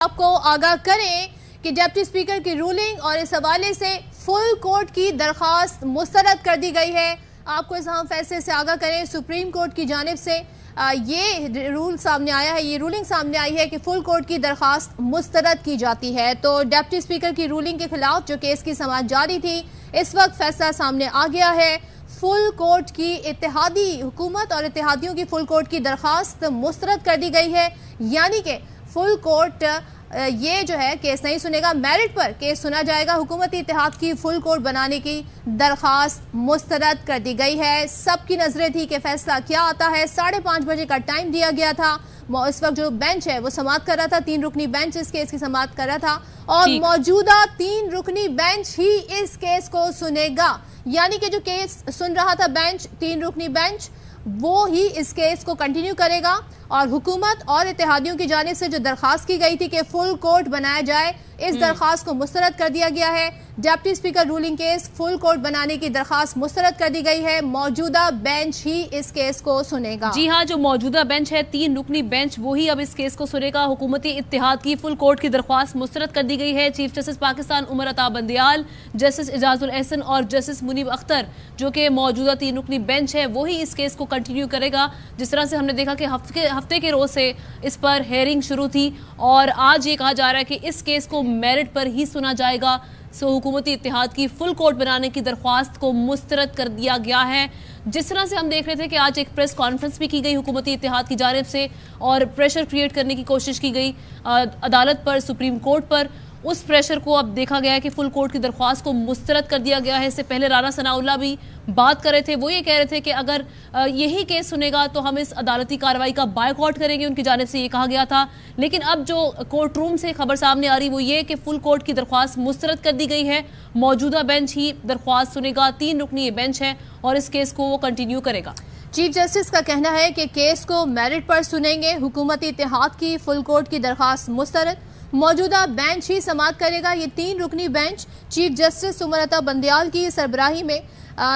आपको आगाह करें कि डिप्टी स्पीकर की रूलिंग और इस हवाले से फुल कोर्ट की दरखास्त मुस्तरद कर दी गई है। आपको इस अहम फैसले से आगाह करें, सुप्रीम कोर्ट की जानिब से ये रूल सामने आया है, ये रूलिंग सामने आई है कि फुल कोर्ट की दरखास्त मुस्तरद की जाती है। तो डिप्टी स्पीकर की रूलिंग के खिलाफ जो केस की समाअत जारी थी, इस वक्त फैसला सामने आ गया है। फुल कोर्ट की इत्तेहादी हुकूमत और इत्तेहादियों की फुल कोर्ट की दरखास्त मुस्तरद कर दी गई है, यानी कि फुल कोर्ट ये जो है केस नहीं सुनेगा, मेरिट पर केस सुना जाएगा। हुकूमती इत्तेहाद की फुल कोर्ट बनाने की दरखास्त मुस्तरद कर दी गई है। सबकी नजरें थी कि फैसला क्या आता है। 5:30 बजे का टाइम दिया गया था। इस वक्त जो बेंच है वो समाअत कर रहा था, 3 रुकनी बेंच इस केस की समाअत कर रहा था और मौजूदा 3 रुकनी बेंच ही इस केस को सुनेगा। यानी कि जो केस सुन रहा था बेंच, 3 रुकनी बेंच, वो ही इस केस को कंटिन्यू करेगा। और हुकूमत और इत्तेहादियों की जानिब से जो दरखास्त की गई थी कि फुल कोर्ट बनाया जाए, इस दरखास्त को मुस्तरद कर दिया गया है। Deputy speaker ruling case full court बनाने की दरखास्त मुस्तरद कर दी गई है। मौजूदा बेंच ही इस केस को सुनेगा। जी हाँ, जो मौजूदा बेंच है 3 रुकनी बेंच, वो ही अब इस केस को सुनेगा। हुकूमती इत्तेहाद की फुल कोर्ट की दरखास्त मुस्तरद कर दी गई है। Chief justice Pakistan Umar Ata Bandial, justice Ejazul Ehsan और जस्टिस मुनीब अख्तर, जो कि मौजूदा 3 रुकनी बेंच है, वो ही इस केस को कंटिन्यू करेगा। जिस तरह से हमने देखा कि हफ्ते के रोज से इस पर हेयरिंग शुरू थी और आज ये कहा जा रहा है कि इस केस को मेरिट पर ही सुना जाएगा। सो हुकूमती इत्तेहाद की फुल कोर्ट बनाने की दरख्वास्त को मुस्तरद कर दिया गया है। जिस तरह से हम देख रहे थे कि आज एक प्रेस कॉन्फ्रेंस भी की गई हुकूमती इत्तेहाद की जानिब से और प्रेशर क्रिएट करने की कोशिश की गई अदालत पर, सुप्रीम कोर्ट पर। उस प्रेशर को अब देखा गया है कि फुल कोर्ट की दरख्वास्त को मुस्तरद कर दिया गया है। इससे पहले राना सनाउल्लाह भी बात कर रहे थे, वो ये कह रहे थे कि अगर यही केस सुनेगा तो हम इस अदालती कार्रवाई का बायकॉट करेंगे, उनकी जानिब से ये कहा गया था। लेकिन अब जो कोर्ट रूम से खबर सामने आ रही वो ये कि फुल कोर्ट की दरख्वास्त मुस्तरद कर दी गई है। मौजूदा बेंच ही दरख्वास्त सुनेगा, 3 रुकनी बेंच है और इस केस को वो कंटिन्यू करेगा। चीफ जस्टिस का कहना है कि केस को मेरिट पर सुनेंगे। हुकूमती इत्तेहाद की फुल कोर्ट की दरख्वास्त मुस्तरद, मौजूदा बेंच ही समाअत करेगा। ये 3 रुकनी bench chief justice Umar Ata Bandial की सरबराही में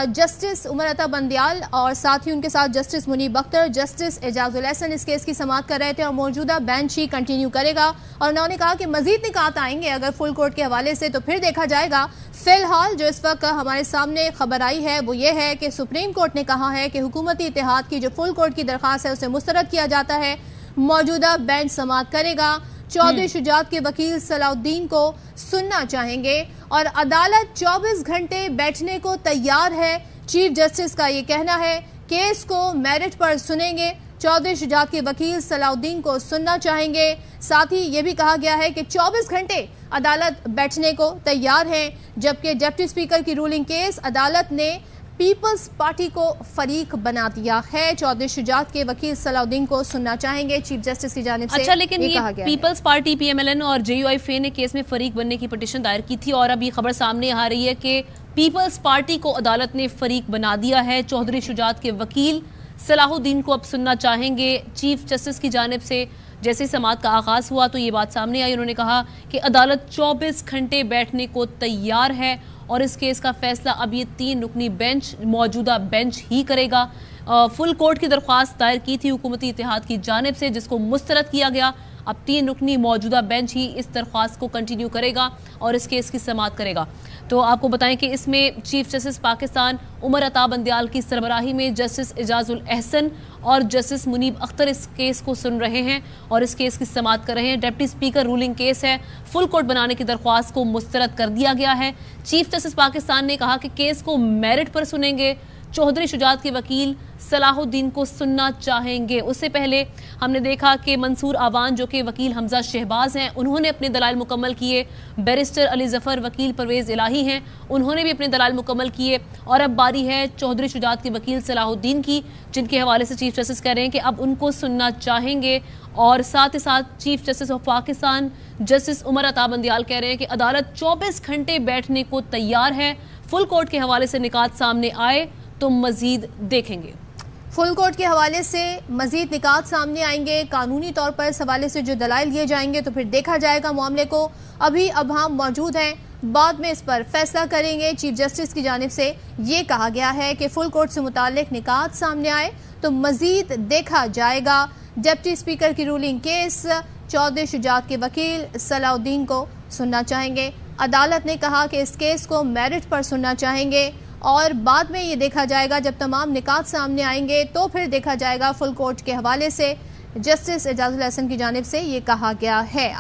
जस्टिस उमर अता बंदियाल और साथ ही उनके साथ जस्टिस मुनीब अख्तर, जस्टिस एजाजुल एहसन इस केस की समाअत कर रहे थे और मौजूदा बेंच ही कंटिन्यू करेगा। और उन्होंने कहा कि मजीद निकात आएंगे अगर फुल कोर्ट के हवाले से तो फिर देखा जाएगा। फिलहाल जो इस वक्त हमारे सामने खबर आई है वो ये है कि सुप्रीम कोर्ट ने कहा है कि हुकूमती इत्तेहाद की जो फुल कोर्ट की दरख्वास्त है उसे मुस्तरद किया जाता है। मौजूदा बेंच समाअत करेगा। चौधरी शुजात के वकील सलाउद्दीन को सुनना चाहेंगे और अदालत 24 घंटे बैठने को तैयार है। चीफ जस्टिस का ये कहना है केस को मेरिट पर सुनेंगे, चौधरी शुजात के वकील सलाउद्दीन को सुनना चाहेंगे। साथ ही ये भी कहा गया है कि 24 घंटे अदालत बैठने को तैयार है। जबकि डिप्टी स्पीकर की रूलिंग केस अदालत ने पीपल्स पार्टी को फरीक बना दिया है। चौधरी शुजात के वकील सलाउद्दीन को सुनना चाहेंगे चीफ जस्टिस की जानिब से। अच्छा, लेकिन ये कहा गया पीपल्स पार्टी PMLN और JUI ने केस में फरीक बनने की पिटीशन दायर की थी और अब ये खबर सामने आ रही है कि पीपल्स पार्टी को अदालत ने फरीक बना दिया है। चौधरी शुजात के वकील सलाहुद्दीन को अब सुनना चाहेंगे चीफ जस्टिस की जानिब से। जैसे समाअत का आगाज हुआ तो ये बात सामने आई। उन्होंने कहा कि अदालत 24 घंटे बैठने को तैयार है और इस केस का फैसला अब ये 3 रुकनी बेंच, मौजूदा बेंच ही करेगा। फुल कोर्ट की दरख्वास्त दायर की थी हुकूमती इत्तेहाद की जानिब से, जिसको मुस्तरद किया गया। अब 3 रुकनी मौजूदा बेंच ही इस दरख्वास्त को कंटिन्यू करेगा और इस केस की समाअत करेगा। तो आपको बताएं कि इसमें चीफ जस्टिस पाकिस्तान उमर अता बंदियाल की सरबराही में जस्टिस एजाजुल एहसन और जस्टिस मुनीब अख्तर इस केस को सुन रहे हैं और इस केस की समाअत कर रहे हैं। डिप्टी स्पीकर रूलिंग केस है, फुल कोर्ट बनाने की दरख्वास्त को मुस्तरद कर दिया गया है। चीफ जस्टिस पाकिस्तान ने कहा कि केस को मेरिट पर सुनेंगे, चौधरी शुजात के वकील सलाहुद्दीन को सुनना चाहेंगे। उससे पहले हमने देखा कि मंसूर आवान जो कि वकील हमजा शहबाज हैं, उन्होंने अपने दलाइल मुकम्मल किए। बैरिस्टर अली जफर वकील परवेज़ इलाही हैं, उन्होंने भी अपने दलाइल मुकम्मल किए। और अब बारी है चौधरी शुजात के वकील सलाहुद्दीन की, जिनके हवाले से चीफ जस्टिस कह रहे हैं कि अब उनको सुनना चाहेंगे। और साथ ही साथ chief justice of Pakistan justice Umar Ata Bandial कह रहे हैं कि अदालत 24 घंटे बैठने को तैयार है। फुल कोर्ट के हवाले से निकात सामने आए तो मजीद देखेंगे। फुल कोर्ट के हवाले से मजीद निकात सामने आएंगे, कानूनी तौर पर इस हवाले से जो दलाइल लिए जाएंगे तो फिर देखा जाएगा मामले को। अभी अबहाम मौजूद हैं, बाद में इस पर फैसला करेंगे। चीफ जस्टिस की जानिब से ये कहा गया है कि फुल कोर्ट से मुताल्लिक निकात सामने आए तो मजीद देखा जाएगा। डिप्टी स्पीकर की रूलिंग केस चौधरी शुजात के वकील सलाउद्दीन को सुनना चाहेंगे। अदालत ने कहा कि इस केस को मेरिट पर सुनना चाहेंगे और बाद में ये देखा जाएगा, जब तमाम निकात सामने आएंगे तो फिर देखा जाएगा। फुल कोर्ट के हवाले से जस्टिस एजाजुल हसन की जानिब से ये कहा गया है।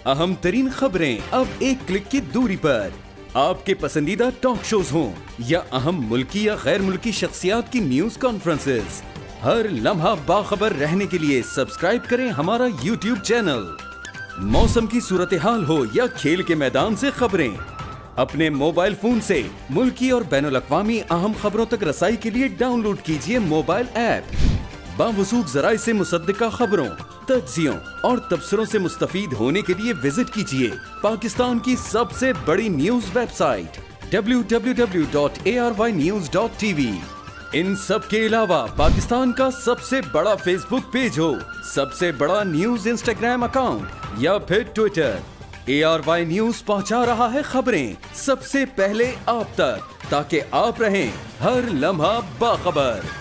अहम तरीन खबरें अब एक क्लिक की दूरी पर। आपके पसंदीदा टॉक शोज हों या अहम मुल्की या गैर मुल्की शख्सियात की न्यूज कॉन्फ्रेंसेस, हर लम्हा बाखबर रहने के लिए सब्सक्राइब करें हमारा YouTube चैनल। मौसम की सूरत हाल हो या खेल के मैदान से खबरें, अपने मोबाइल फोन से मुल्की और बैनुल अक़वामी अहम खबरों तक रसाई के लिए डाउनलोड कीजिए मोबाइल ऐप। बावसूख ज़राए से मुसद्दिका खबरों, तज्ज़ियों और तबसरों से मुस्तफ़ीद होने के लिए विजिट कीजिए पाकिस्तान की सबसे बड़ी न्यूज वेबसाइट www.arYnews.tv। इन सब के अलावा पाकिस्तान का सबसे बड़ा फेसबुक पेज हो, सबसे बड़ा न्यूज इंस्टाग्राम अकाउंट या फिर ट्विटर, ARY न्यूज पहुंचा रहा है खबरें सबसे पहले आप तक, ताकि आप रहें हर लम्हा बाखबर।